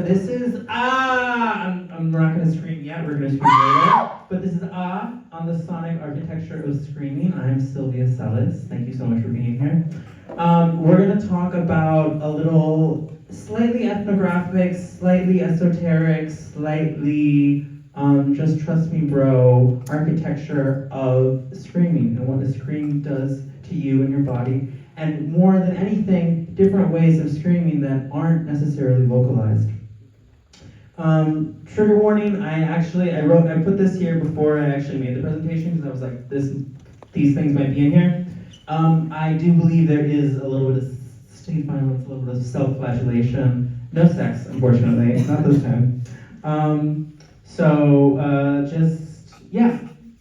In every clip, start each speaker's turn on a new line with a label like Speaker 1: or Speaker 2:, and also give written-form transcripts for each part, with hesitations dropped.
Speaker 1: This is I'm not going to scream yet, we're going to scream later. But this is on the sonic architecture of screaming. I'm Sylvia Sellis. Thank you so much for being here. We're going to talk about a little slightly ethnographic, slightly esoteric, slightly just trust me bro architecture of screaming and what a scream does to you and your body. And more than anything, different ways of screaming that aren't necessarily vocalized. Trigger warning, I put this here before I actually made the presentation because I was like, these things might be in here. I do believe there is a little bit of state violence, a little bit of self-flagellation. No sex, unfortunately, not this time.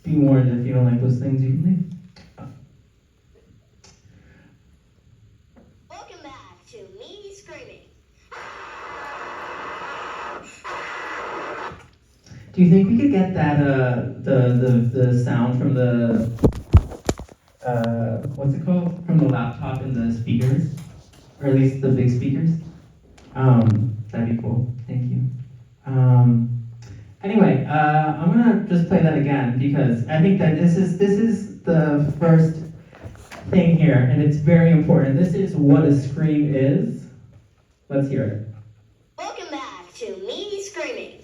Speaker 1: Be warned if you don't like those things, you can leave.
Speaker 2: Welcome back to me screaming.
Speaker 1: Do you think we could get that the sound from the what's it called? From the laptop and the speakers? Or at least the big speakers? That'd be cool. Thank you. Anyway, I'm gonna just play that again because I think that this is the first thing here, and it's very important. This is what a scream is. Let's hear it.
Speaker 2: Welcome back to me screaming.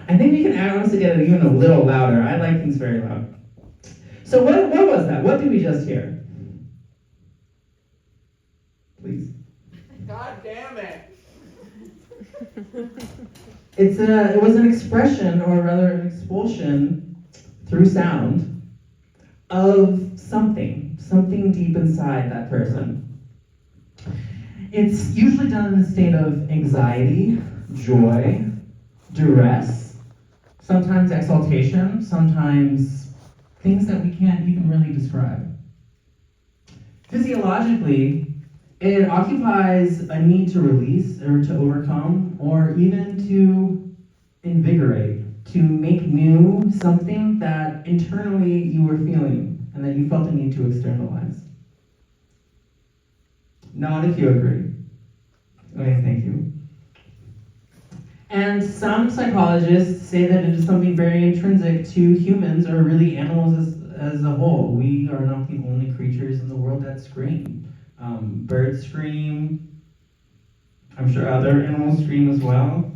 Speaker 1: I think we can honestly get it even a little louder. I like things very loud. So what was that? What did we just hear? Please.
Speaker 3: God damn it.
Speaker 1: It was an expression, or rather an expulsion through sound of something deep inside that person. It's usually done in a state of anxiety, joy, duress, sometimes exaltation, sometimes things that we can't even really describe. Physiologically, it occupies a need to release or to overcome or even to invigorate, to make new something that internally you were feeling and that you felt a need to externalize. Nod if you agree. Okay, thank you. And some psychologists say that it is something very intrinsic to humans or really animals as a whole. We are not the only creatures in the world that scream. Birds scream. I'm sure other animals scream as well.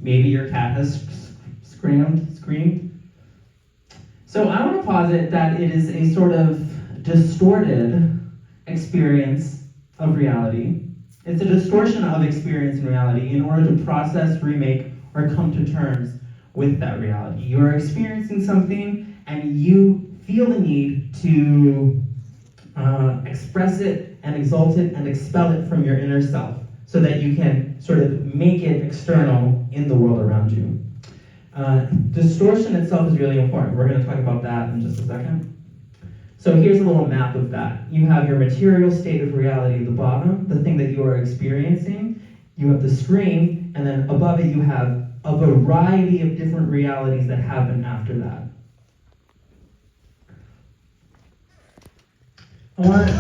Speaker 1: Maybe your cat has screamed. So I want to posit that it is a sort of distorted experience of reality. It's a distortion of experience in reality in order to process, remake, or come to terms with that reality. You are experiencing something and you feel the need to express it and exalt it and expel it from your inner self so that you can sort of make it external in the world around you. Distortion itself is really important. We're going to talk about that in just a second. So here's a little map of that. You have your material state of reality at the bottom, the thing that you are experiencing. You have the screen, and then above it you have a variety of different realities that happen after that. I want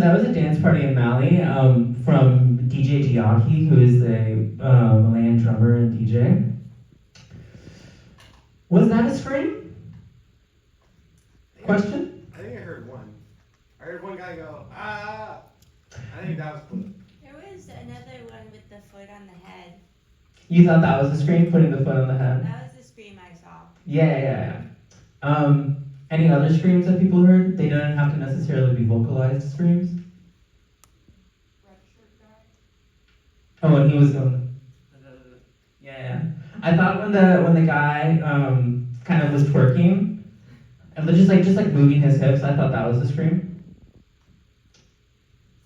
Speaker 1: that was a dance party in Mali from DJ Giacchi, who is a Malayan drummer and DJ. Was that a scream? Question?
Speaker 3: I think I heard one. I heard one guy go, ah! I think that was cool.
Speaker 4: There was another one with the foot on the head.
Speaker 1: You thought that was a scream, putting the foot on the head?
Speaker 4: That was the scream I saw.
Speaker 1: Yeah. Any other screams that people heard? They didn't have to necessarily be vocalized screams.
Speaker 4: Red shirt guy.
Speaker 1: Oh, and he was going. I thought when the guy kind of was twerking, and just like moving his hips, I thought that was a scream.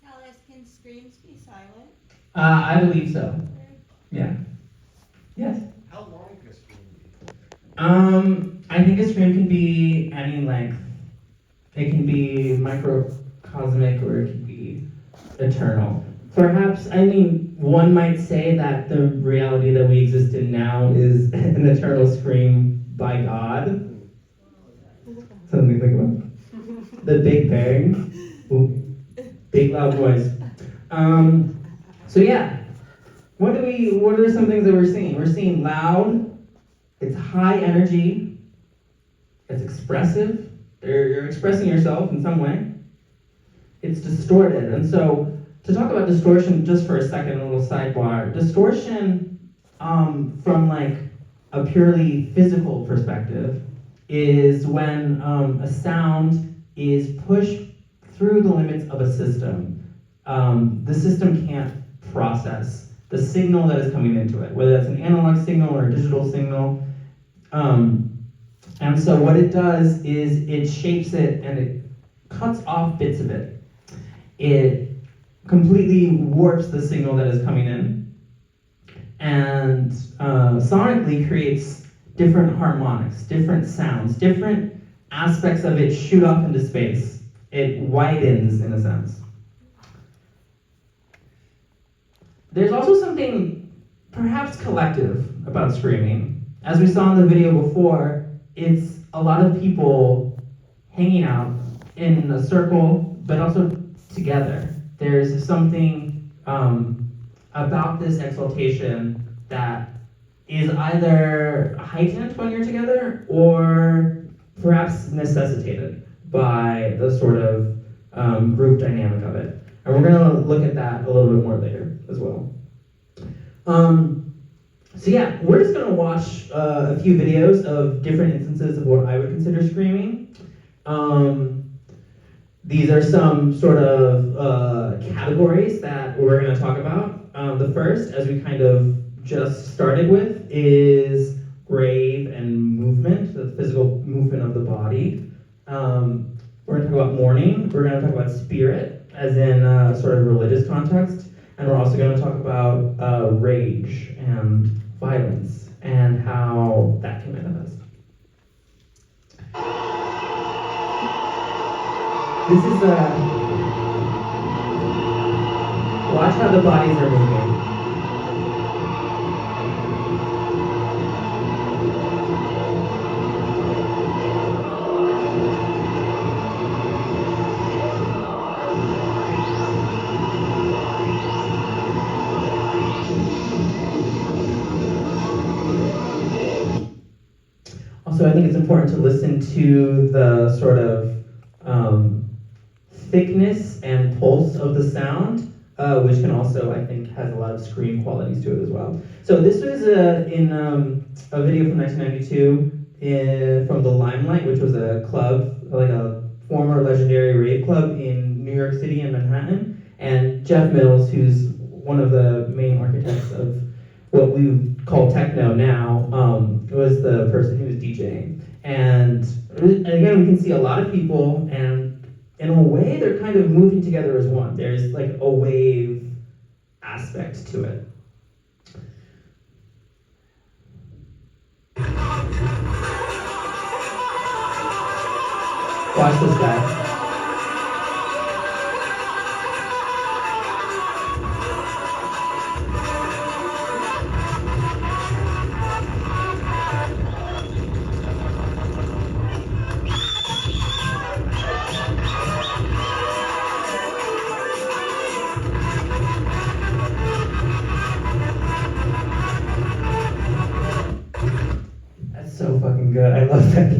Speaker 4: Tell us, can screams be silent?
Speaker 1: I believe so. Yeah. Yes.
Speaker 3: How long can a scream be?
Speaker 1: I think a scream can be any length. It can be microcosmic or it can be eternal. Perhaps, I mean, one might say that the reality that we exist in now is an eternal scream by God. Something to think about. The Big Bang. Ooh, big loud noise. So yeah, what are some things that we're seeing? We're seeing loud, it's high energy, it's expressive, you're expressing yourself in some way. It's distorted, and so to talk about distortion just for a second, a little sidebar, distortion from like a purely physical perspective is when a sound is pushed through the limits of a system. The system can't process the signal that is coming into it, whether that's an analog signal or a digital signal. And so what it does is it shapes it and it cuts off bits of it. It completely warps the signal that is coming in and sonically creates different harmonics, different sounds, different aspects of it shoot off into space. It widens in a sense. There's also something perhaps collective about screaming. As we saw in the video before, it's a lot of people hanging out in a circle, but also together. There's something about this exaltation that is either heightened when you're together or perhaps necessitated by the sort of group dynamic of it. And we're going to look at that a little bit more later as well. So yeah, we're just going to watch a few videos of different instances of what I would consider screaming. These are some sort of categories that we're going to talk about. The first, as we kind of just started with, is grave and movement, the physical movement of the body. We're going to talk about mourning. We're going to talk about spirit, as in sort of religious context. And we're also going to talk about rage and violence and how that can manifest. This is watch how the bodies are moving. Also, I think it's important to listen to the sort of thickness and pulse of the sound, which can also, I think, has a lot of scream qualities to it as well. So this was in a video from 1992 from the Limelight, which was a club, like a former legendary rave club in New York City and Manhattan. And Jeff Mills, who's one of the main architects of what we call techno now, was the person who was DJing. And again, we can see a lot of people, and in a way, they're kind of moving together as one. There's like a wave aspect to it. Watch this guy. So fucking good. I love that.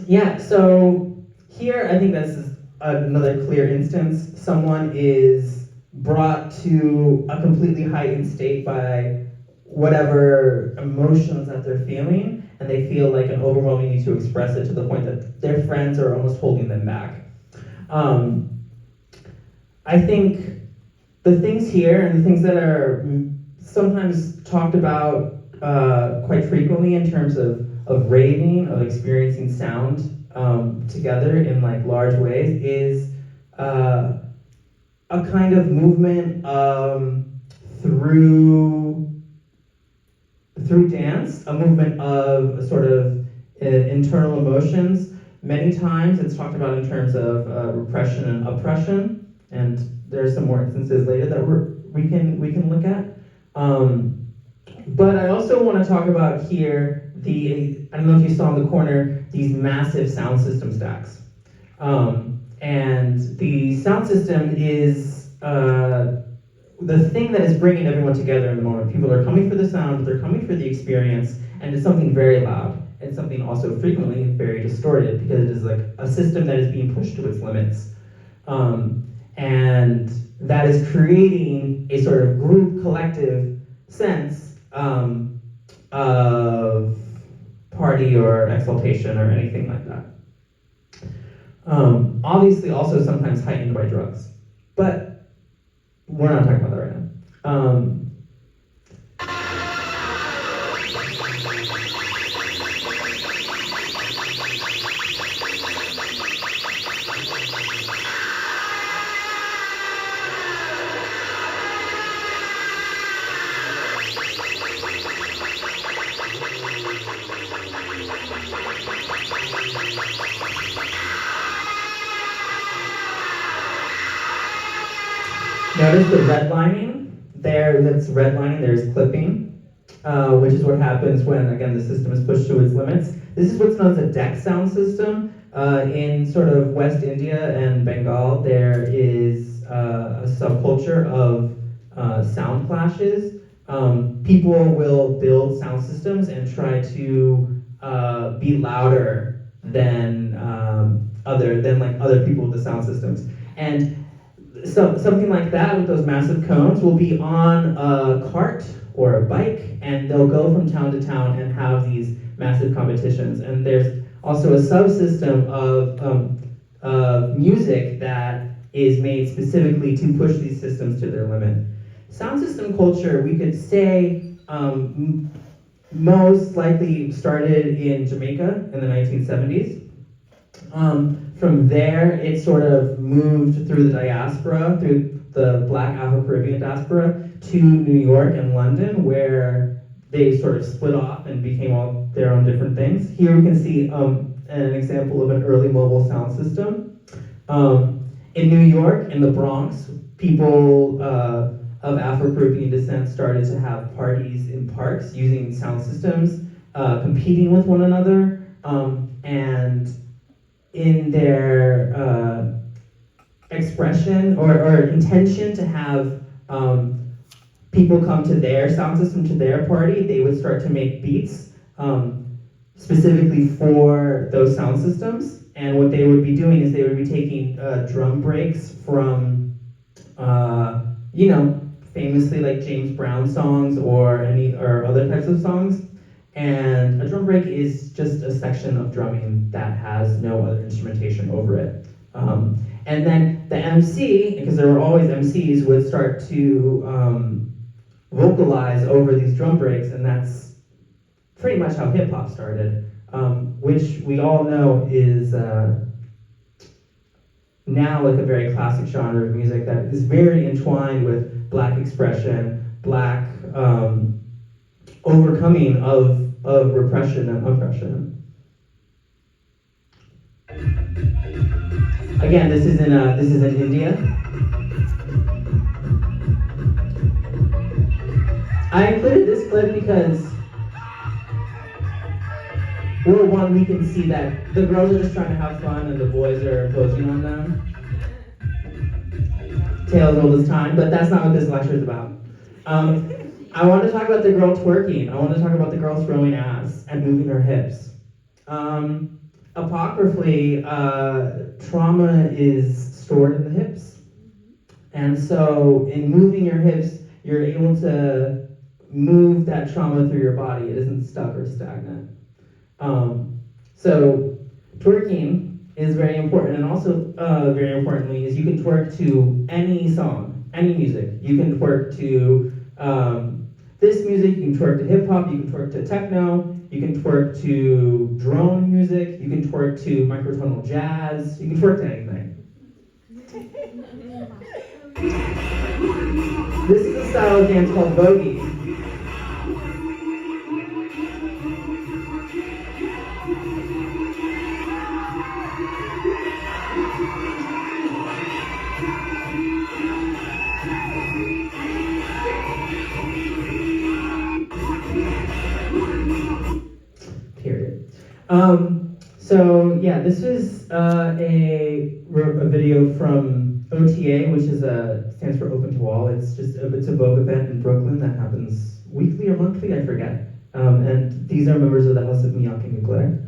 Speaker 1: Yeah, so here I think this is another clear instance. Someone is brought to a completely heightened state by whatever emotions that they're feeling, and they feel like an overwhelming need to express it to the point that their friends are almost holding them back. I think the things here and the things that are sometimes talked about quite frequently in terms of raving, of experiencing sound together in like large ways, is a kind of movement through dance, a movement of a sort of internal emotions. Many times it's talked about in terms of repression and oppression, and there are some more instances later that we can look at. But I also want to talk about here I don't know if you saw in the corner, these massive sound system stacks. And the sound system is the thing that is bringing everyone together in the moment. People are coming for the sound, but they're coming for the experience, and it's something very loud. It's something also frequently very distorted, because it is like a system that is being pushed to its limits. And that is creating a sort of group collective sense of party or exaltation or anything like that. Obviously also sometimes heightened by drugs. But we're not talking about that right now. Notice the redlining there. That's redlining. There's clipping, which is what happens when, again, the system is pushed to its limits. This is what's known as a deck sound system. In sort of West India and Bengal, there is a subculture of sound clashes. People will build sound systems and try to be louder than other people with the sound systems. And so something like that with those massive cones will be on a cart or a bike, and they'll go from town to town and have these massive competitions. And there's also a subsystem of music that is made specifically to push these systems to their limit. Sound system culture, we could say, most likely started in Jamaica in the 1970s. From there, it sort of moved through the diaspora, through the Black Afro-Caribbean diaspora, to New York and London, where they sort of split off and became all their own different things. Here we can see an example of an early mobile sound system. In New York, in the Bronx, people of Afro-Caribbean descent started to have parties in parks using sound systems, competing with one another, and in their expression or intention to have people come to their sound system, to their party, they would start to make beats specifically for those sound systems. And what they would be doing is they would be taking drum breaks from, famously like James Brown songs or other types of songs. And a drum break is just a section of drumming that has no other instrumentation over it. And then the MC, because there were always MCs, would start to vocalize over these drum breaks, and that's pretty much how hip hop started, which we all know is now like a very classic genre of music that is very entwined with Black expression, Black overcoming of repression and oppression. Again, this is in India. I included this clip because, well, one, we can see that the girls are just trying to have fun and the boys are imposing on them. Tale as old as time, but that's not what this lecture is about. I want to talk about the girl twerking. I want to talk about the girl throwing ass and moving her hips. Apocryphally, trauma is stored in the hips. And so in moving your hips, you're able to move that trauma through your body. It isn't stuck or stagnant. So twerking is very important, and also very importantly is you can twerk to any song, any music. You can twerk to this music, you can twerk to hip hop, you can twerk to techno, you can twerk to drone music, you can twerk to microtonal jazz, you can twerk to anything. This is a style of dance called voguing. Period. So yeah, this is a video from OTA, which stands for Open to All. It's a Vogue event in Brooklyn that happens weekly or monthly, I forget. And these are members of the House of Miyake and Claire.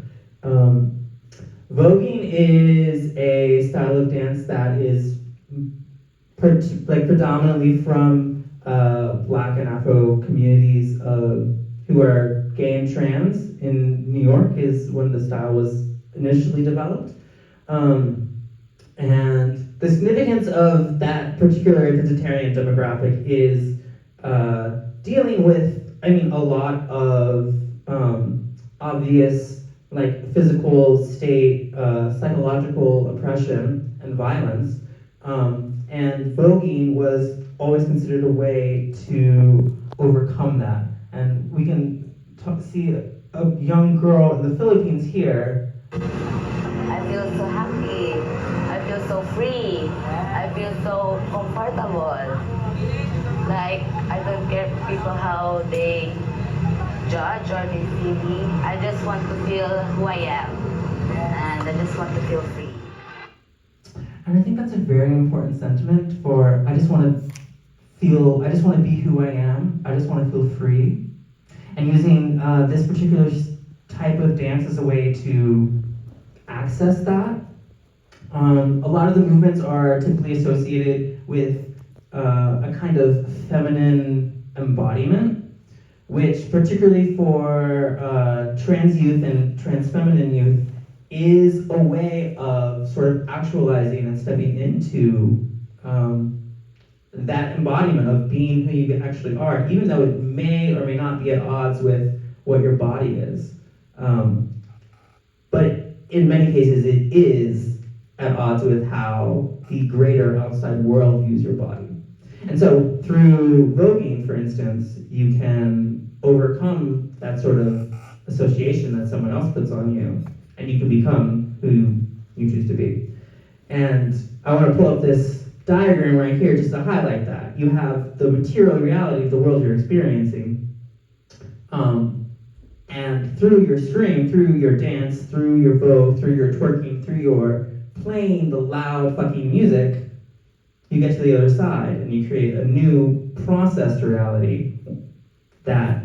Speaker 1: Voguing is a style of dance that is predominantly from Black and Afro communities who are gay and trans in New York is when the style was initially developed. And the significance of that particular identitarian demographic is dealing with, a lot of obvious physical state, psychological oppression and violence. And voguing was always considered a way to overcome that. And we can see a young girl in the Philippines here.
Speaker 5: I feel so happy. I feel so free. I feel so comfortable. Like, I don't care people how they judge or they see me. I just want to feel who I am. And I just want to feel free.
Speaker 1: And I think that's a very important sentiment for, I just want to be who I am. I just want to feel free. And using this particular type of dance as a way to access that. A lot of the movements are typically associated with a kind of feminine embodiment, which particularly for trans youth and trans feminine youth is a way of sort of actualizing and stepping into that embodiment of being who you actually are, even though it may or may not be at odds with what your body is. But in many cases, it is at odds with how the greater outside world views your body. And so through voguing, for instance, you can overcome that sort of association that someone else puts on you, and you can become who you choose to be. And I want to pull up this diagram right here just to highlight that. You have the material reality of the world you're experiencing, and through your scream, through your dance, through your vogue, through your twerking, through your playing the loud fucking music, you get to the other side and you create a new processed reality that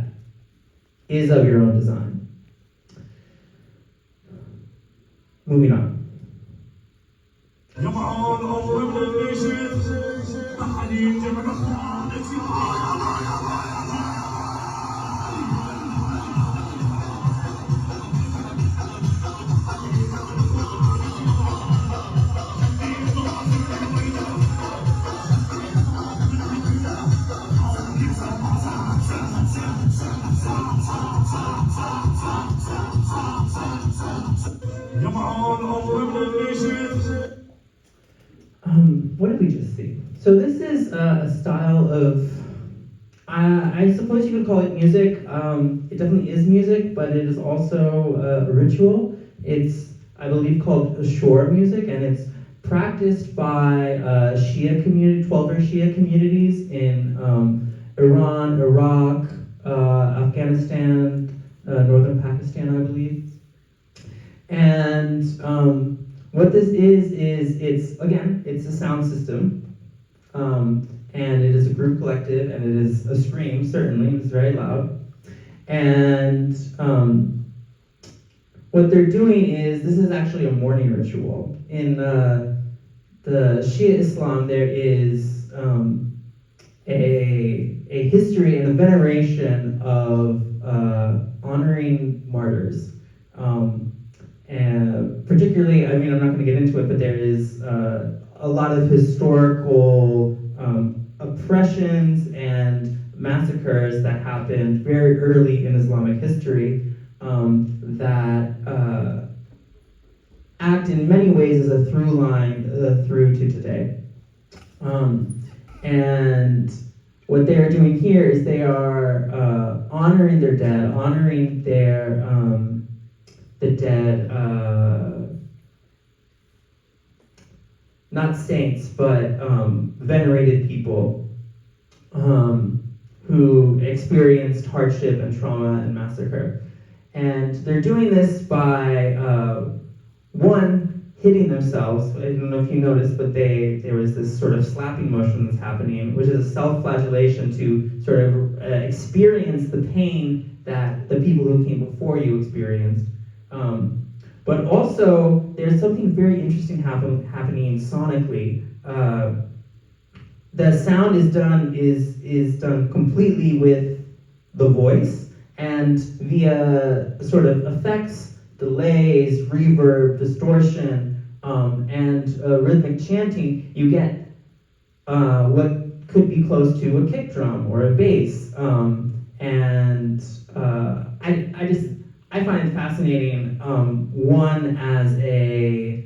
Speaker 1: is of your own design. Moving on. What did we just see? So this is a style of, I suppose you could call it music. It definitely is music, but it is also a ritual. It's, I believe, called shore music, and it's practiced by Shia community, 12er Shia communities in Iran, Iraq, Afghanistan, northern Pakistan, I believe. And what this is it's a sound system, and it is a group collective, and it is a scream, certainly, it's very loud. And what they're doing is, this is actually a morning ritual. In the Shia Islam, there is a history and a veneration of honoring martyrs. And particularly, I'm not going to get into it, but there is a lot of historical oppressions and mass massacres that happened very early in Islamic history that act in many ways as a through line through to today. And what they are doing here is they are honoring their dead, honoring their the dead, not saints, but venerated people who experienced hardship and trauma and massacre. And they're doing this by one, hitting themselves. I don't know if you noticed, but there was this sort of slapping motion that's happening, which is a self-flagellation to sort of experience the pain that the people who came before you experienced. But also, there's something very interesting happening sonically. The sound is done completely with the voice, and via sort of effects, delays, reverb, distortion, and rhythmic chanting, you get what could be close to a kick drum or a bass. I find it fascinating, one as a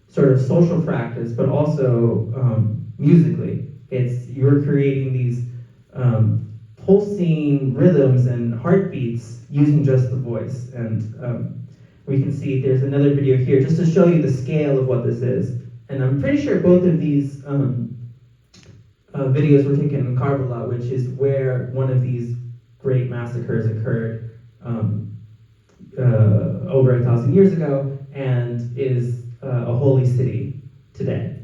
Speaker 1: sort of social practice, but also musically. You're creating these pulsing rhythms and heartbeats using just the voice. And we can see there's another video here just to show you the scale of what this is. And I'm pretty sure both of these videos were taken in Karbala, which is where one of these great massacres occurred over 1,000 years ago, and is a holy city today.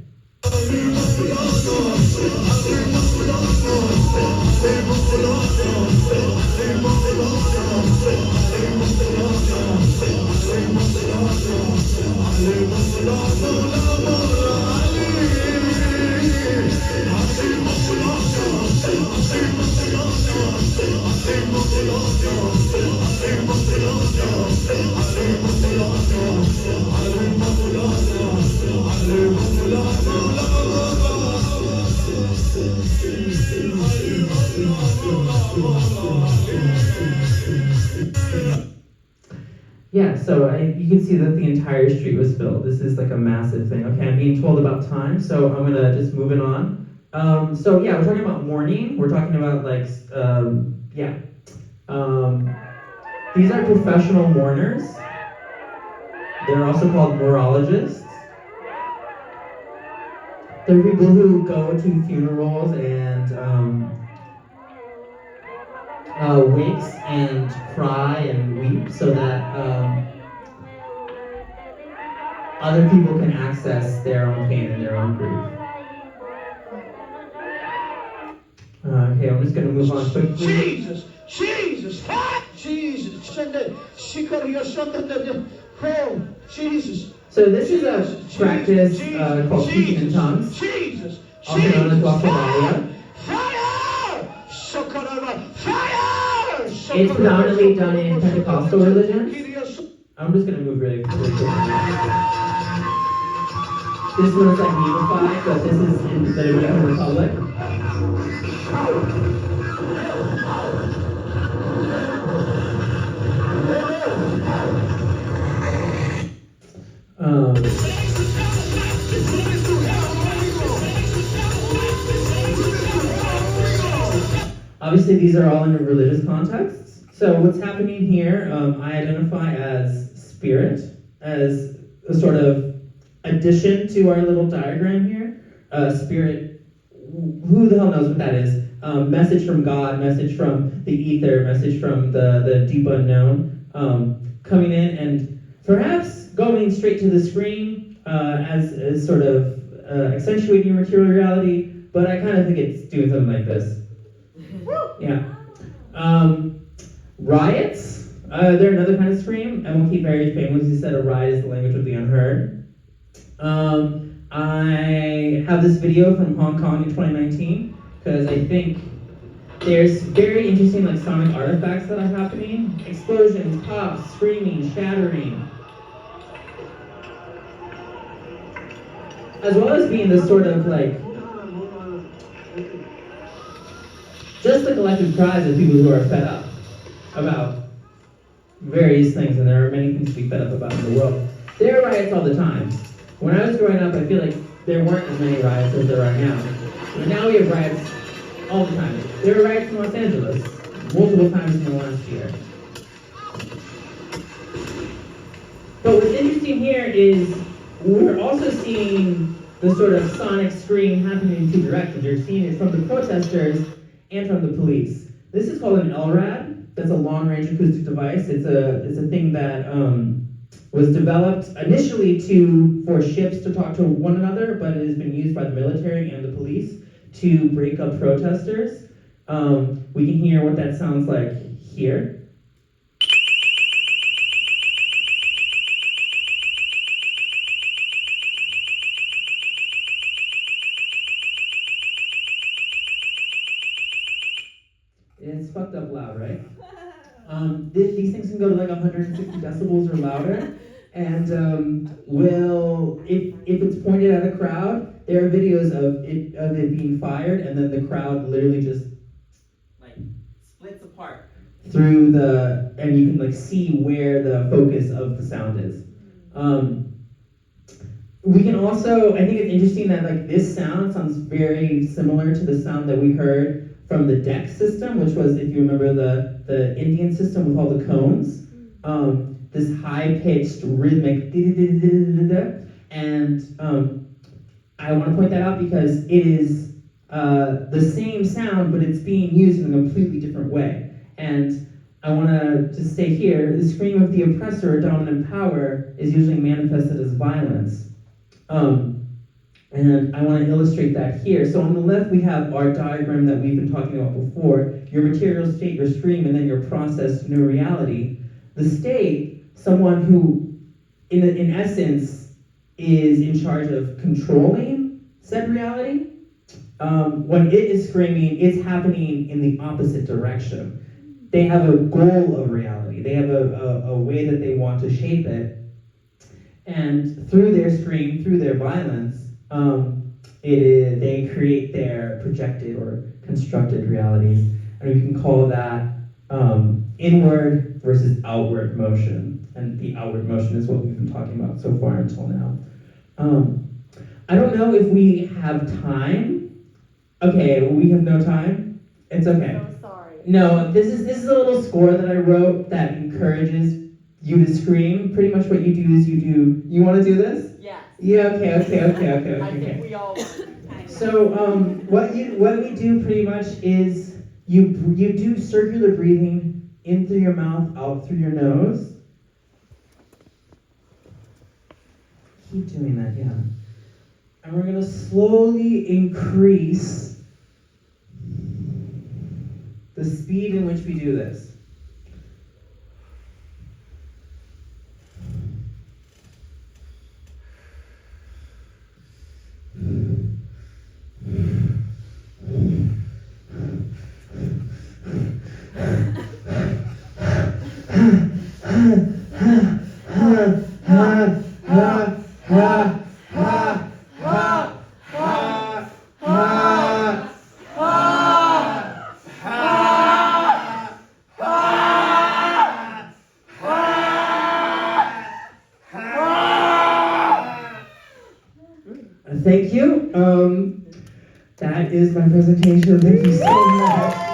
Speaker 1: Yeah, so you can see that the entire street was filled. This is like a massive thing. Okay, I'm being told about time, so I'm gonna just move it on. So yeah, we're talking about mourning. We're talking about like, these are professional mourners. They're also called morologists. They're people who go to funerals and wakes and cry and weep so that other people can access their own pain and their own grief. Okay, I'm just going to move on quickly.
Speaker 6: Jesus! Jesus! Oh, Jesus!
Speaker 1: So this is a practice called speaking in tongues, also known as glossolalia. It's predominantly done in Pentecostal religions. I'm just going to move really quickly. This one is like unified, but this is in the Dominican Republic. Obviously, these are all in a religious context. So what's happening here, I identify as spirit, as a sort of addition to our little diagram here. Spirit, who the hell knows what that is? Message from God, message from the ether, message from the deep unknown, coming in and perhaps going straight to the screen as sort of accentuating your material reality, but I kind of think it's doing something like this. Yeah. Riots, they're another kind of scream. Emil Keith very famously said a riot is the language of the unheard. I have this video from Hong Kong in 2019 because I think there's very interesting like sonic artifacts that are happening. Explosions, pops, screaming, shattering. As well as being this sort of like just the collective cries of people who are fed up about various things, and there are many things to be fed up about in the world. There are riots all the time. When I was growing up, I feel like there weren't as many riots as there are now. But now we have riots all the time. There were riots in Los Angeles multiple times in the last year. But what's interesting here is we're also seeing the sort of sonic scream happening in two directions. You're seeing it from the protesters and from the police. This is called an LRAD. That's a long-range acoustic device. It's a thing that was developed initially for ships to talk to one another, but it has been used by the military and the police to break up protesters. We can hear what that sounds like here. It's fucked up loud, right? These things can go to like 160 decibels or louder, and if it's pointed at a crowd, there are videos of it being fired, and then the crowd literally just like splits apart through and you can like see where the focus of the sound is. We can also, I think it's interesting that like this sound sounds very similar to the sound that we heard from the deck system, which was, if you remember, the Indian system with all the cones. This high-pitched rhythmic and I want to point that out because it is the same sound, but it's being used in a completely different way. And I want to just say here, the scream of the oppressor or dominant power is usually manifested as violence. And I want to illustrate that here. So on the left, we have our diagram that we've been talking about before. Your material state, your stream, and then your processed new reality. The state, someone who, in essence, is in charge of controlling said reality. When it is screaming, it's happening in the opposite direction. They have a goal of reality. They have a way that they want to shape it. And through their scream, through their violence, they create their projected or constructed realities. And we can call that inward versus outward motion. And the outward motion is what we've been talking about so far until now. I don't know if we have time. Okay, we have no time. It's okay.
Speaker 5: I'm sorry.
Speaker 1: No, this is a little score that I wrote that encourages you to scream. Pretty much what you do is you want to do this?
Speaker 5: Yes.
Speaker 1: Yeah, okay.
Speaker 5: I think we all want to.
Speaker 1: So what we do pretty much is you do circular breathing in through your mouth, out through your nose. Keep doing that, yeah. And we're gonna slowly increase the speed in which we do this. Thank you. That is my presentation. Thank you so much.